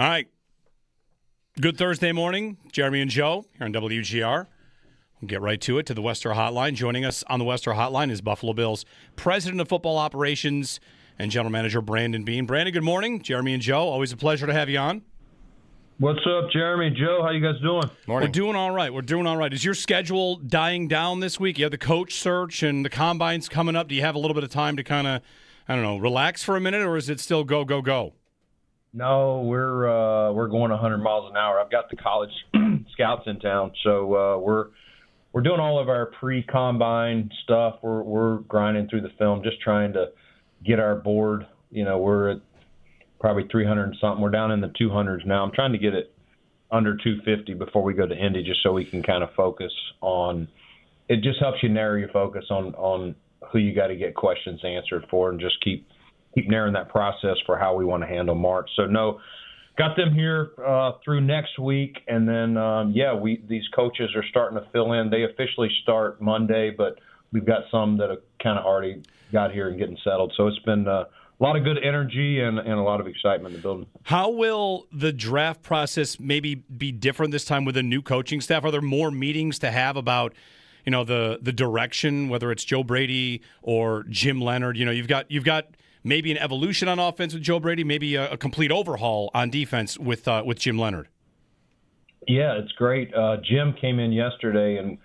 All right. Good Thursday morning. Jeremy and Joe here on WGR. We'll get right to it, to the Wester Hotline. Joining us on the Wester Hotline is Buffalo Bills President of Football Operations and General Manager Brandon Beane. Brandon, good morning. Jeremy and Joe, always a pleasure to have you on. What's up, Jeremy and Joe? How you guys doing? Morning. We're doing all right. Is your schedule dying down this week? You have the coach search and the combines coming up. Do you have a little bit of time to kind of, relax for a minute, or is it still go, go, go? No, we're going 100 miles an hour. I've got the college scouts in town, so we're doing all of our pre-combine stuff. We're grinding through the film, just trying to get our board. We're at probably 300 and something. We're down in the 200s now. I'm trying to get it under 250 before we go to Indy, just so we can kind of focus on. It just helps you narrow your focus on who you got to get questions answered for, and just keep narrowing that process for how we want to handle March. So no, got them here through next week, and then these coaches are starting to fill in. They officially start Monday, but we've got some that have kind of already got here and getting settled. So it's been a lot of good energy and a lot of excitement in the building. How will the draft process maybe be different this time with a new coaching staff? Are there more meetings to have about the direction, whether it's Joe Brady or Jim Leonard? You've got maybe an evolution on offense with Joe Brady, maybe a complete overhaul on defense with Jim Leonard. Yeah, it's great. Jim came in yesterday, and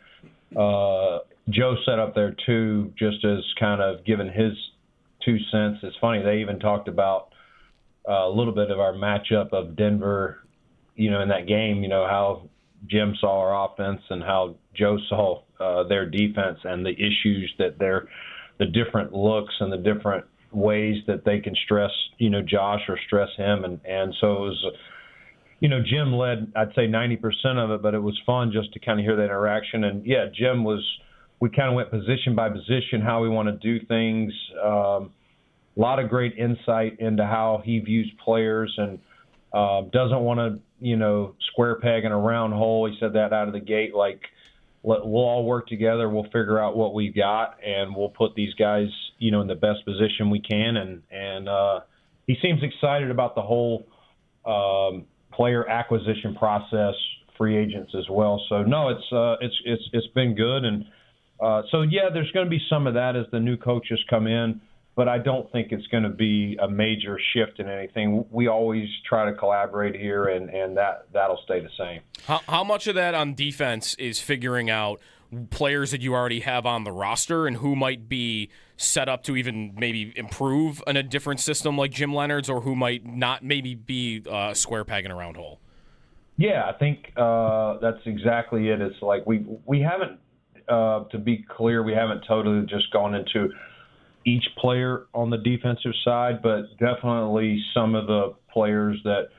Joe sat up there too, just as kind of giving his 2 cents. It's funny, they even talked about a little bit of our matchup of Denver, in that game, how Jim saw our offense and how Joe saw their defense, and the issues that the different looks and the different ways that they can stress, Josh or stress him. And so it was, Jim led, I'd say 90% of it, but it was fun just to kind of hear that interaction. And yeah, we kind of went position by position, how we want to do things. A lot of great insight into how he views players, and doesn't want to, square peg in a round hole. He said that out of the gate, like, we'll all work together. We'll figure out what we've got, and we'll put these guys, in the best position we can. And he seems excited about the whole player acquisition process, free agents as well. So no, it's been good. And so yeah, there's going to be some of that as the new coaches come in, but I don't think it's going to be a major shift in anything. We always try to collaborate here, and that'll stay the same. How much of that on defense is figuring out players that you already have on the roster and who might be set up to even maybe improve in a different system like Jim Leonard's, or who might not maybe be square peg in a round hole? Yeah, I think that's exactly it. It's like we haven't, to be clear, we haven't totally just gone into each player on the defensive side, but definitely some of the players that,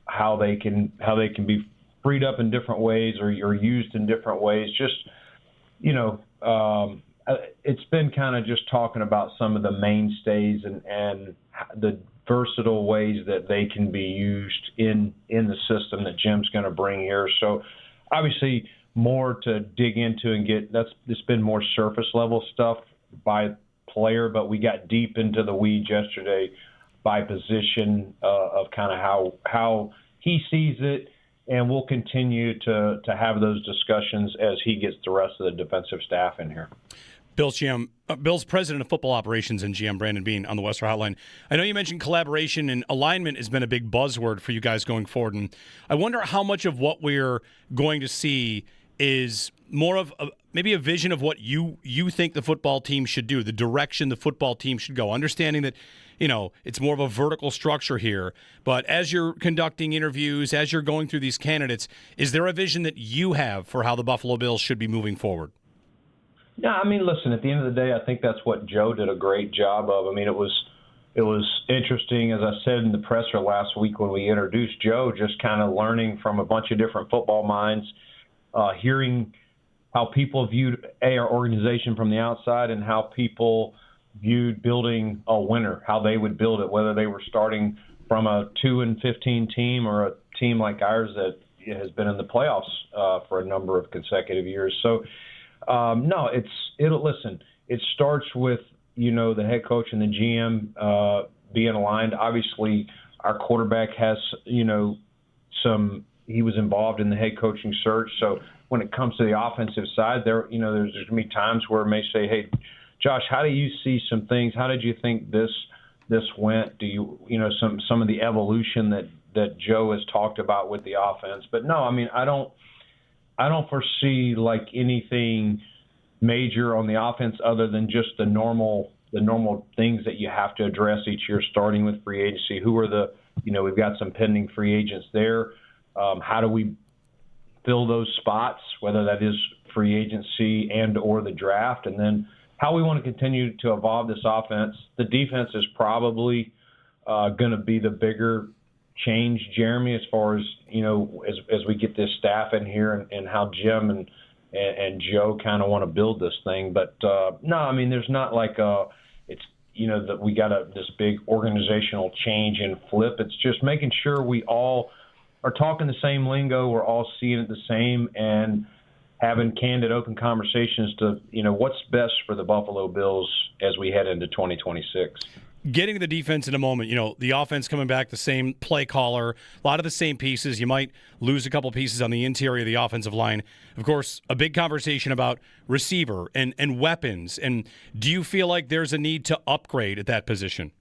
how they can be freed up in different ways or used in different ways. Just, it's been kind of just talking about some of the mainstays and the versatile ways that they can be used in the system that Jim's going to bring here. So obviously more to dig into and it's been more surface level stuff by player, but we got deep into the weeds yesterday by position of kind of how he sees it. And we'll continue to have those discussions as he gets the rest of the defensive staff in here. Bill's President of Football Operations and GM Brandon Beane on the Wester Hotline. I know you mentioned collaboration, and alignment has been a big buzzword for you guys going forward. And I wonder how much of what we're going to see is more of maybe a vision of what you think the football team should do, the direction the football team should go, understanding that it's more of a vertical structure here. But as you're conducting interviews, as you're going through these candidates, is there a vision that you have for how the Buffalo Bills should be moving forward? Yeah, I mean, listen, at the end of the day, I think that's what Joe did a great job of. I mean, it was interesting, as I said in the presser last week when we introduced Joe, just kind of learning from a bunch of different football minds, hearing how people viewed our organization from the outside and how people viewed building a winner, how they would build it, whether they were starting from a 2-15 team or a team like ours that has been in the playoffs for a number of consecutive years. So, no, listen, it starts with, the head coach and the GM being aligned. Obviously, Our quarterback has, he was involved in the head coaching search. So when it comes to the offensive side, there's going to be times where it may say, hey, Josh, how do you see some things? How did you think this went? Do you, some of the evolution that Joe has talked about with the offense? But no, I mean, I don't foresee like anything major on the offense other than just the normal things that you have to address each year, starting with free agency. Who are we've got some pending free agents there. How do we fill those spots, whether that is free agency and or the draft, and then how we want to continue to evolve this offense. The defense is probably going to be the bigger change, Jeremy, as far as, as we get this staff in here and how Jim and Joe kind of want to build this thing. But no, I mean, there's not like it's, that we got this big organizational change and flip. It's just making sure we all are talking the same lingo. We're all seeing it the same and having candid, open conversations to, what's best for the Buffalo Bills as we head into 2026. Getting to the defense in a moment, the offense coming back, the same play caller, a lot of the same pieces. You might lose a couple pieces on the interior of the offensive line. Of course, a big conversation about receiver and weapons. And do you feel like there's a need to upgrade at that position?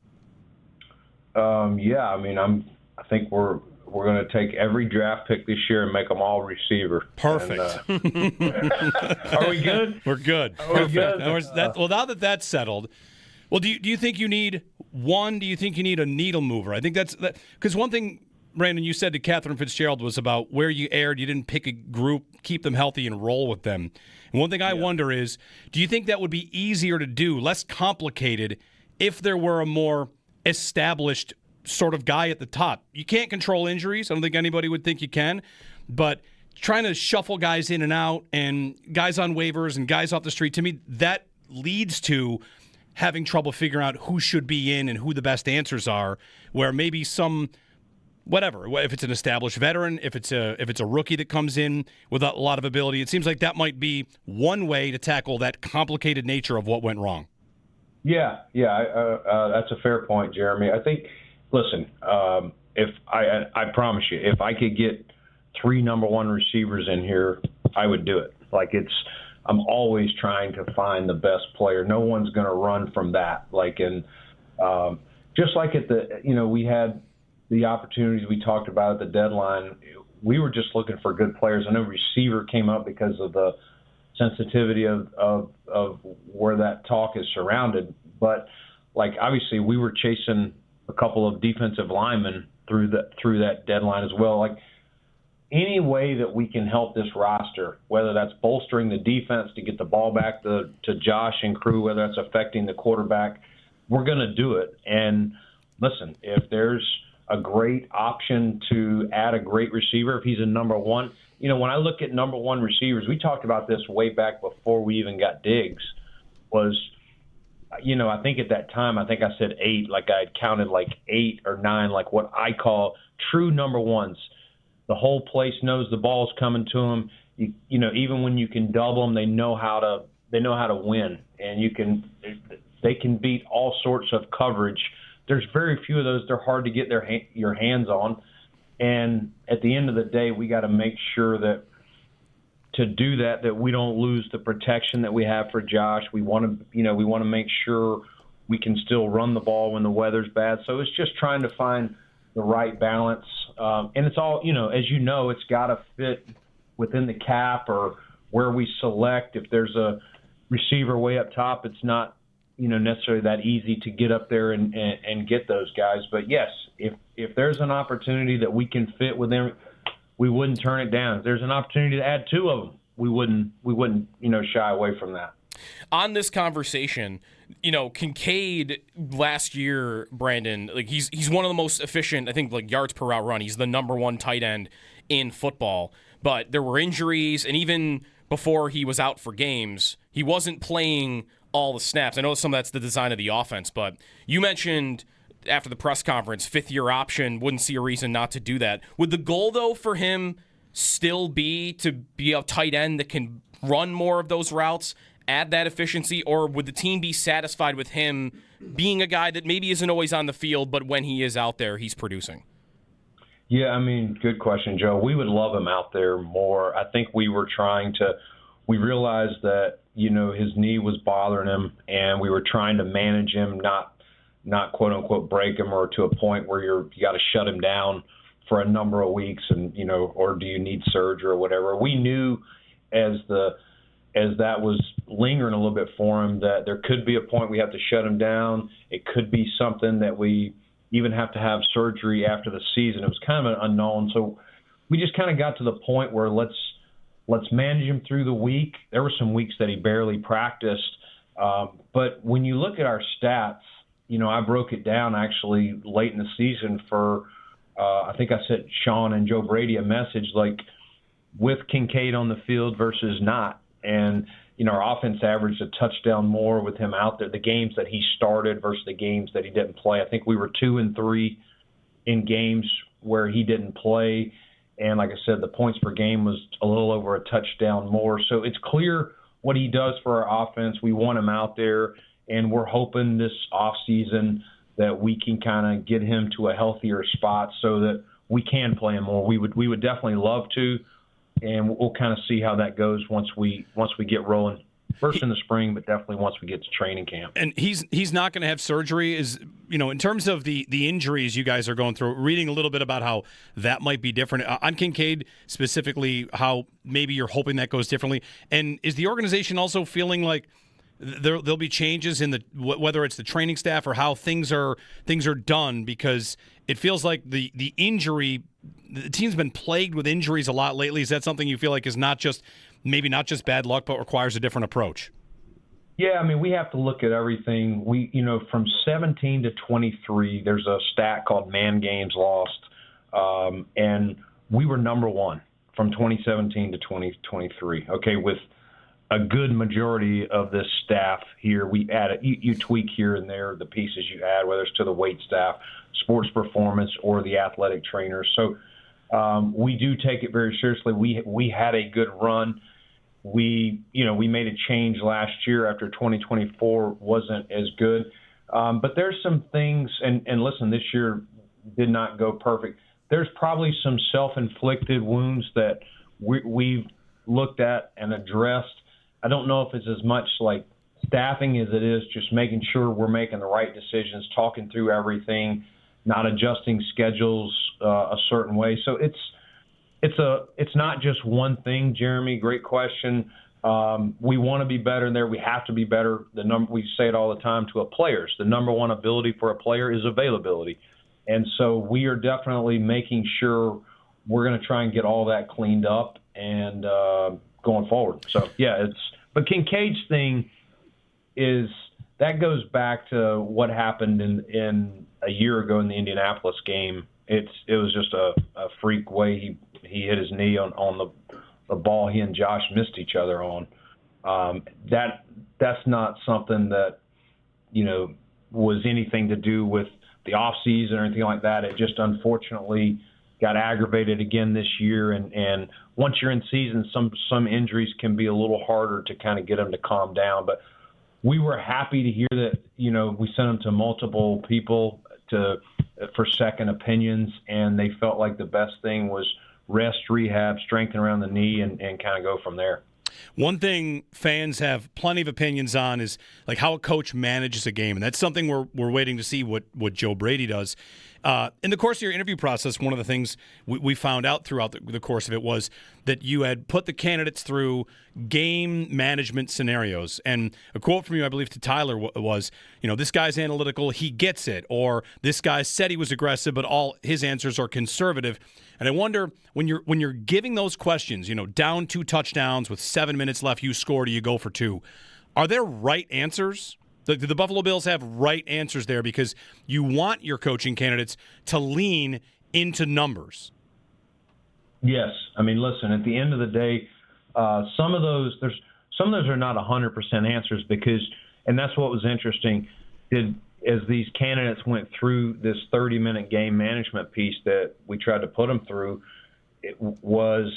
Yeah, I mean, I think we're going to take every draft pick this year and make them all receiver. Perfect. And, are we good? We're good. Are we good? Well, now that that's settled, well, do you think you need one? Do you think you need a needle mover? I think that's because one thing, Brandon, you said to Catherine Fitzgerald was about where you erred. You didn't pick a group, keep them healthy, and roll with them. And one thing I wonder is, do you think that would be easier to do, less complicated, if there were a more established sort of guy at the top? You can't control injuries. I don't think anybody would think you can. But trying to shuffle guys in and out and guys on waivers and guys off the street, to me, that leads to having trouble figuring out who should be in and who the best answers are, where maybe some whatever, if it's an established veteran, if it's a rookie that comes in with a lot of ability, it seems like that might be one way to tackle that complicated nature of what went wrong. Yeah, that's a fair point, Jeremy. I think, listen, if I promise you, if I could get 3 number 1 receivers in here, I would do it. Like I'm always trying to find the best player. No one's going to run from that. Just like we had the opportunities we talked about at the deadline, we were just looking for good players. I know receiver came up because of the sensitivity of where that talk is surrounded. But obviously we were chasing a couple of defensive linemen through that deadline as well. Any way that we can help this roster, whether that's bolstering the defense to get the ball back to Josh and crew, whether that's affecting the quarterback, we're going to do it. And listen, if there's a great option to add a great receiver, if he's a number 1, when I look at number 1 receivers, we talked about this way back before we even got Diggs, was, I think at that time, I think I said 8, I had counted 8 or 9, what I call true number 1s. The whole place knows the ball's coming to them. Even when you can double them, they know how to win, and they can beat all sorts of coverage. There's very few of those. They're hard to get your hands on, and at the end of the day, we got to make sure that to do that we don't lose the protection that we have for Josh. We want to make sure we can still run the ball when the weather's bad. So it's just trying to find the right balance. And it's all, as it's got to fit within the cap or where we select. If there's a receiver way up top, it's not, necessarily that easy to get up there and get those guys. But yes, if there's an opportunity that we can fit within, we wouldn't turn it down. If there's an opportunity to add 2 of them, we wouldn't shy away from that. On this conversation, Kincaid last year, Brandon, he's one of the most efficient, I think, yards per route run. He's the number 1 tight end in football. But there were injuries, and even before he was out for games, he wasn't playing all the snaps. I know some of that's the design of the offense, but you mentioned after the press conference, 5th-year option, wouldn't see a reason not to do that. Would the goal, though, for him still be to be a tight end that can run more of those routes add that efficiency, or would the team be satisfied with him being a guy that maybe isn't always on the field, but when he is out there, he's producing? Yeah, I mean, good question, Joe. We would love him out there more. I think we realized that, his knee was bothering him, and we were trying to manage him, not quote unquote break him, or to a point where you got to shut him down for a number of weeks, and or do you need surgery or whatever. We knew as that was lingering a little bit for him that there could be a point we have to shut him down. It could be something that we even have to have surgery after the season. It was kind of an unknown. So we just kind of got to the point where let's manage him through the week. There were some weeks that he barely practiced. But when you look at our stats, I broke it down actually late in the season for, I think I sent Sean and Joe Brady a message like with Kincaid on the field versus not. And, our offense averaged a touchdown more with him out there, the games that he started versus the games that he didn't play. I think we were 2 and 3 in games where he didn't play. And like I said, the points per game was a little over a touchdown more. So it's clear what he does for our offense. We want him out there, and we're hoping this offseason that we can kind of get him to a healthier spot so that we can play him more. We would definitely love to, and we'll kind of see how that goes once we get rolling. First in the spring, but definitely once we get to training camp. And he's not going to have surgery. In terms of the injuries you guys are going through, reading a little bit about how that might be different on Kincaid specifically, how maybe you're hoping that goes differently. And is the organization also feeling like there'll be changes in whether it's the training staff or how things are done, because it feels like the team's been plagued with injuries a lot lately. Is that something you feel like is maybe not just bad luck, but requires a different approach? Yeah, I mean, we have to look at everything. We, from 17 to 23, there's a stat called man games lost, and we were number one from 2017 to 2023. Okay, with a good majority of this staff here, we add you tweak here and there the pieces you add, whether it's to the weight staff, sports performance, or the athletic trainers. So we do take it very seriously. We had a good run. We made a change last year after 2024 wasn't as good. But there's some things, and listen, this year did not go perfect. There's probably some self-inflicted wounds that we've looked at and addressed. I don't know if it's as much like staffing as it is just making sure we're making the right decisions, talking through everything, not adjusting schedules a certain way. So it's not just one thing, Jeremy. Great question. We want to be better there. We have to be better. We say it all the time to a players. The number one ability for a player is availability. And so we are definitely making sure we're going to try and get all that cleaned up and going forward. So, yeah, but Kincaid's thing is that goes back to what happened in a year ago in the Indianapolis game. It was just a freak way he hit his knee on the ball he and Josh missed each other on. That's not something that, was anything to do with the offseason or anything like that. It just unfortunately got aggravated again this year. And once you're in season, some injuries can be a little harder to kind of get them to calm down. But we were happy to hear that, we sent them to multiple people for second opinions, and they felt like the best thing was rest, rehab, strengthen around the knee, and kind of go from there. One thing fans have plenty of opinions on is like how a coach manages a game, and that's something we're waiting to see what Joe Brady does. In the course of your interview process, one of the things we found out throughout the course of it was that you had put the candidates through game management scenarios. And a quote from you, I believe, to Tyler was, this guy's analytical, he gets it, or this guy said he was aggressive, but all his answers are conservative. And I wonder, when you're giving those questions, down 2 touchdowns with 7 minutes left, you score, do you go for 2? Are there right answers? Do the Buffalo Bills have right answers there? Because you want your coaching candidates to lean into numbers. Yes. I mean, listen, at the end of the day, some of those are not 100% answers because, and that's what was interesting, as these candidates went through this 30-minute game management piece that we tried to put them through, it was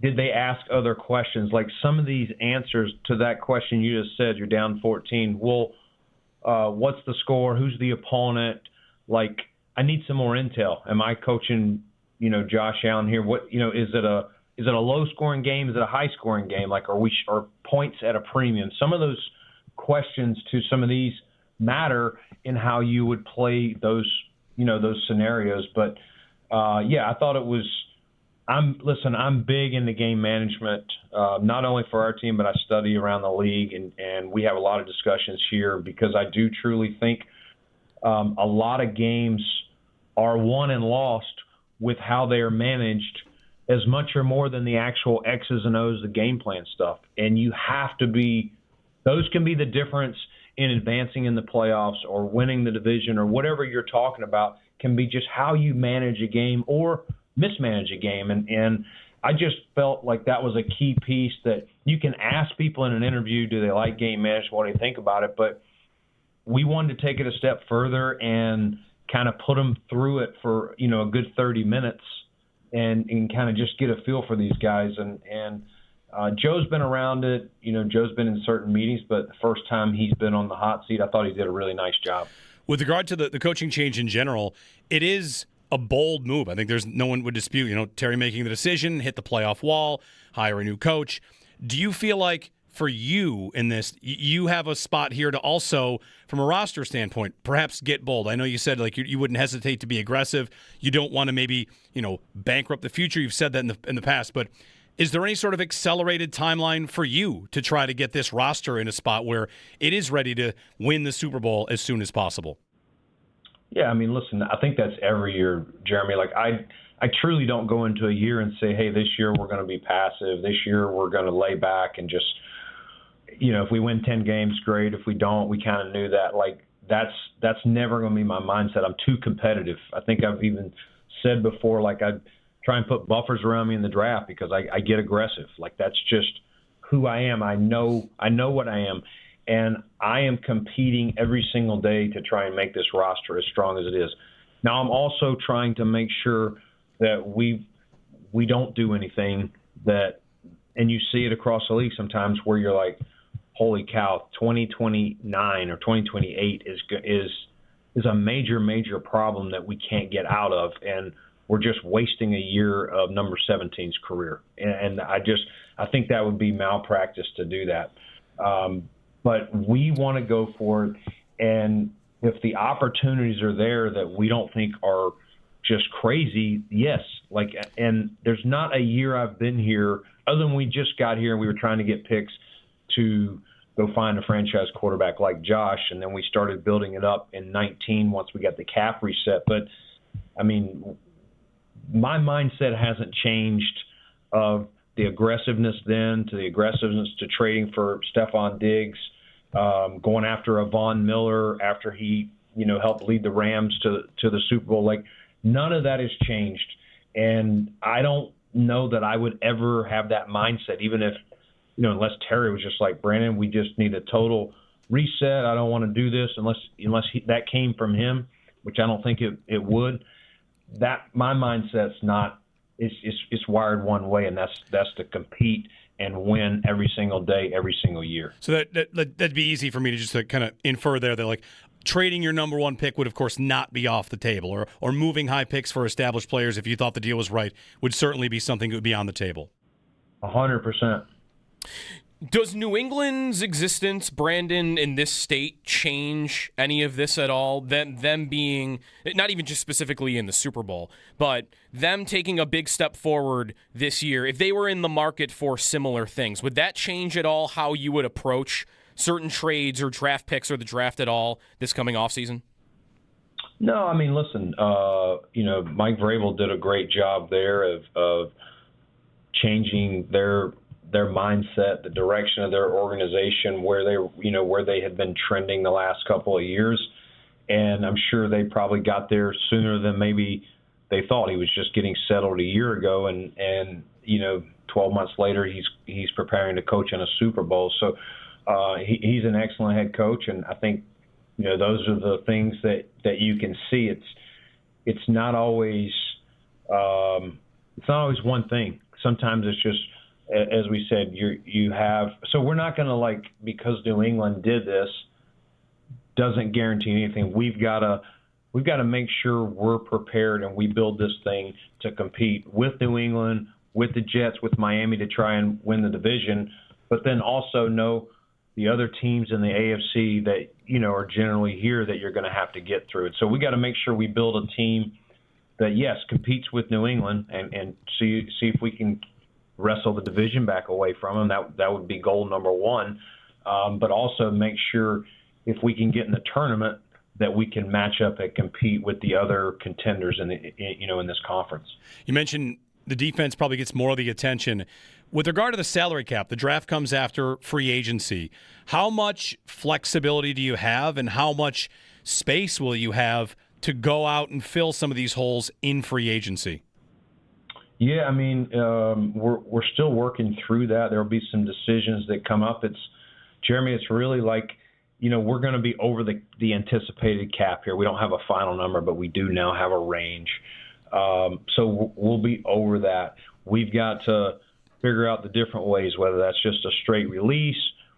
did they ask other questions? Like some of these answers to that question you just said, you're down 14. Well, what's the score? Who's the opponent? Like, I need some more intel. Am I coaching, Josh Allen here? What, is it a low scoring game? Is it a high scoring game? Like, are points at a premium? Some of those questions to some of these matter in how you would play those scenarios. But I thought it was. I'm big into game management, not only for our team, but I study around the league, and we have a lot of discussions here because I do truly think a lot of games are won and lost with how they are managed as much or more than the actual X's and O's, the game plan stuff. And you have to be – those can be the difference in advancing in the playoffs or winning the division or whatever you're talking about, can be just how you manage a game or – mismanage a game. And I just felt like that was a key piece that you can ask people in an interview, do they like game management, what do they think about it? But we wanted to take it a step further and kind of put them through it for, a good 30 minutes and kind of just get a feel for these guys. And Joe's been around it. Joe's been in certain meetings, but the first time he's been on the hot seat, I thought he did a really nice job. With regard to the coaching change in general, it is a bold move. I think there's no one would dispute, Terry making the decision, hit the playoff wall, hire a new coach. Do you feel like for you in this, you have a spot here to also, from a roster standpoint, perhaps get bold? I know you said like you wouldn't hesitate to be aggressive. You don't want to maybe, bankrupt the future. You've said that in the past, but is there any sort of accelerated timeline for you to try to get this roster in a spot where it is ready to win the Super Bowl as soon as possible? Yeah, I mean, listen, I think that's every year, Jeremy. Like, I truly don't go into a year and say, hey, this year we're going to be passive. This year we're going to lay back and just, if we win 10 games, great. If we don't, we kind of knew that. Like, that's never going to be my mindset. I'm too competitive. I think I've even said before, like, I try and put buffers around me in the draft because I get aggressive. Like, that's just who I am. I know what I am. And I am competing every single day to try and make this roster as strong as it is. Now, I'm also trying to make sure that we don't do anything that, and you see it across the league sometimes where you're like, holy cow, 2029 or 2028 is a major, major problem that we can't get out of, and we're just wasting a year of number 17's career. And I think that would be malpractice to do that. But we want to go for it, and if the opportunities are there that we don't think are just crazy, yes. Like, and there's not a year I've been here, other than we just got here and we were trying to get picks to go find a franchise quarterback like Josh, and then we started building it up in 19 once we got the cap reset. But, I mean, my mindset hasn't changed of the aggressiveness then to the aggressiveness to trading for Stephon Diggs, going after a Von Miller after he, helped lead the Rams to the Super Bowl. Like, none of that has changed. And I don't know that I would ever have that mindset, even if, unless Terry was just like, Brandon, we just need a total reset. I don't want to do this unless that came from him, which I don't think it would. That my mindset's not. It's wired one way, and that's to compete and win every single day, every single year. So that'd be easy for me to just kind of infer there that, like, trading your number one pick would, of course, not be off the table, or moving high picks for established players if you thought the deal was right would certainly be something that would be on the table. 100%. Does New England's existence, Brandon, in this state change any of this at all? Them being, not even just specifically in the Super Bowl, but them taking a big step forward this year, if they were in the market for similar things, would that change at all how you would approach certain trades or draft picks or the draft at all this coming offseason? No, I mean, listen, Mike Vrabel did a great job there of changing their mindset, the direction of their organization, where they had been trending the last couple of years. And I'm sure they probably got there sooner than maybe they thought. He was just getting settled a year ago, and 12 months later, he's preparing to coach in a Super Bowl. So he's an excellent head coach, and I think those are the things that you can see. It's not always one thing. sometimes it's just, as we said, you have. So we're not going to because New England did this, doesn't guarantee anything. We've got to make sure we're prepared and we build this thing to compete with New England, with the Jets, with Miami to try and win the division, but then also know the other teams in the AFC that, are generally here that you're going to have to get through it. So we got to make sure we build a team that, yes, competes with New England and see if we can wrestle the division back away from them. That would be goal number one. But also make sure if we can get in the tournament that we can match up and compete with the other contenders in this conference. You mentioned the defense probably gets more of the attention. With regard to the salary cap, the draft comes after free agency. How much flexibility do you have, and how much space will you have to go out and fill some of these holes in free agency? Yeah, I mean, we're still working through that. There will be some decisions that come up. Jeremy, it's really we're going to be over the anticipated cap here. We don't have a final number, but we do now have a range. So we'll be over that. We've got to figure out the different ways, whether that's just a straight release,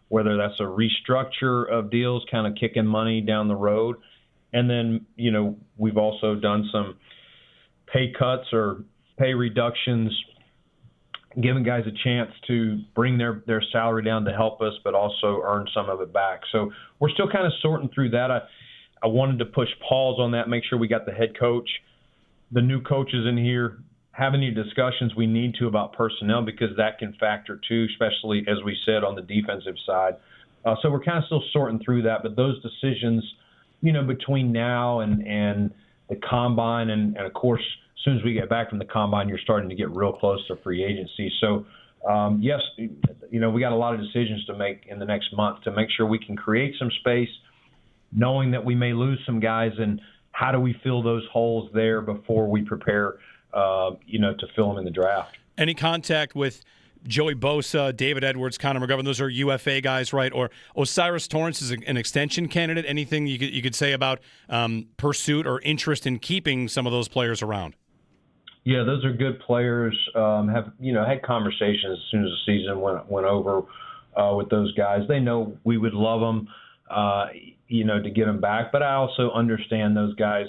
whether that's a restructure of deals, kind of kicking money down the road. And then, we've also done some pay cuts or pay reductions, giving guys a chance to bring their salary down to help us, but also earn some of it back. So we're still kind of sorting through that. I wanted to push pause on that, make sure we got the head coach, the new coaches in here, have any discussions we need to about personnel, because that can factor too, especially, as we said, on the defensive side. So we're kind of still sorting through that, but those decisions, between now and the combine, and of course, as soon as we get back from the combine, you're starting to get real close to free agency. So, yes, we got a lot of decisions to make in the next month to make sure we can create some space, knowing that we may lose some guys, and how do we fill those holes there before we prepare, to fill them in the draft. Any contact with Joey Bosa, David Edwards, Connor McGovern? Those are UFA guys, right? Or Osiris Torrance is an extension candidate. Anything you could say about pursuit or interest in keeping some of those players around? Yeah, those are good players. Have had conversations as soon as the season went over with those guys. They know we would love them, to get them back. But I also understand those guys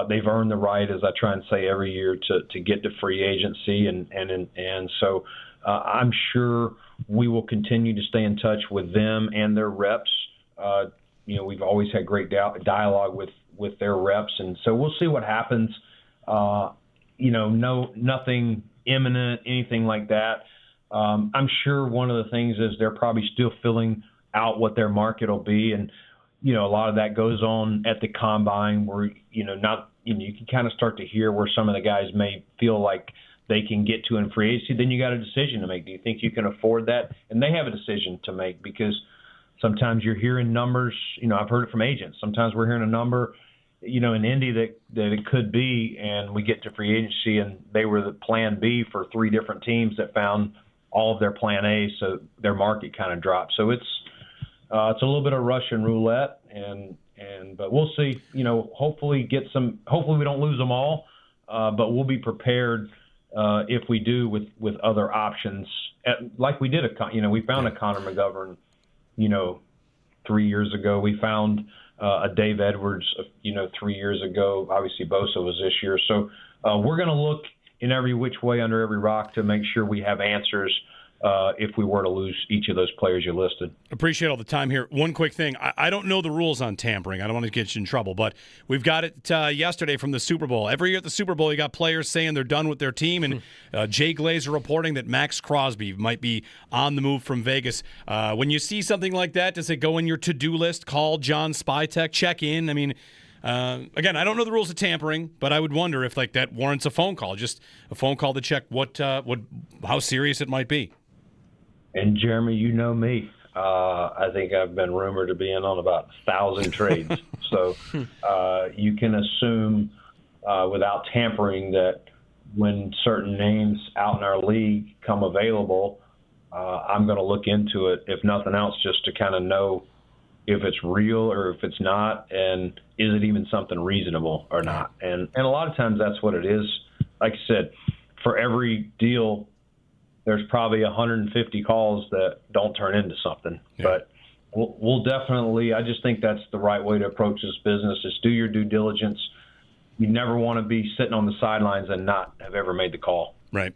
they've earned the right, as I try and say every year, to get to free agency, and so I'm sure we will continue to stay in touch with them and their reps. We've always had great dialogue with their reps, and so we'll see what happens. Nothing imminent, anything like that. I'm sure one of the things is they're probably still filling out what their market will be, and a lot of that goes on at the combine, where you can kind of start to hear where some of the guys may feel like they can get to in free agency. Then you got a decision to make. Do you think you can afford that? And they have a decision to make, because sometimes you're hearing numbers. I've heard it from agents. Sometimes we're hearing a number, in Indy that it could be, and we get to free agency and they were the plan B for three different teams that found all of their plan A, so their market kind of dropped. So it's a little bit of Russian roulette, but we'll see. Hopefully we don't lose them all, but we'll be prepared if we do with other options, like we did. We found a Connor McGovern, 3 years ago. We found a Dave Edwards, 3 years ago. Obviously, Bosa was this year. So we're going to look in every which way, under every rock, to make sure we have answers if we were to lose each of those players you listed. Appreciate all the time here. One quick thing. I don't know the rules on tampering. I don't want to get you in trouble, but we've got it yesterday from the Super Bowl. Every year at the Super Bowl, you got players saying they're done with their team, and Jay Glazer reporting that Max Crosby might be on the move from Vegas. When you see something like that, does it go in your to-do list? Call John Spytek, check in? I mean, again, I don't know the rules of tampering, but I would wonder if that warrants a phone call, just a phone call to check how serious it might be. And Jeremy, you know me. I think I've been rumored to be in on about 1,000 trades. So you can assume without tampering that when certain names out in our league come available, I'm going to look into it, if nothing else, just to kind of know if it's real or if it's not, and is it even something reasonable or not. And a lot of times that's what it is. Like I said, for every deal, there's probably 150 calls that don't turn into something. Yeah. But we'll definitely, I just think that's the right way to approach this business, is do your due diligence. You never want to be sitting on the sidelines and not have ever made the call. Right.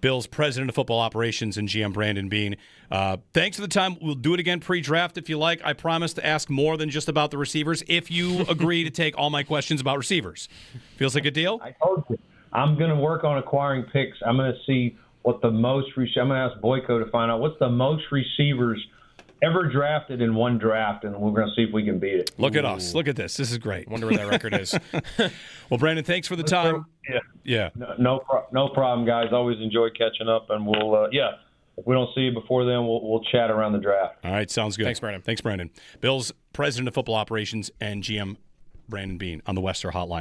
Bills President of Football Operations and GM Brandon Beane. Thanks for the time. We'll do it again pre-draft if you like. I promise to ask more than just about the receivers if you agree to take all my questions about receivers. Feels like a deal? I told you. I'm going to work on acquiring picks. I'm going to see what the most – I'm going to ask Boyko to find out what's the most receivers ever drafted in one draft, and we're going to see if we can beat it. Look at us. Look at this. This is great. Wonder what that record is. Well, Brandon, thanks for the time. Yeah. No problem, guys. Always enjoy catching up, and we'll if we don't see you before then, we'll chat around the draft. All right, sounds good. Thanks, Brandon. Bills President of Football Operations and GM Brandon Beane on the Wester Hotline.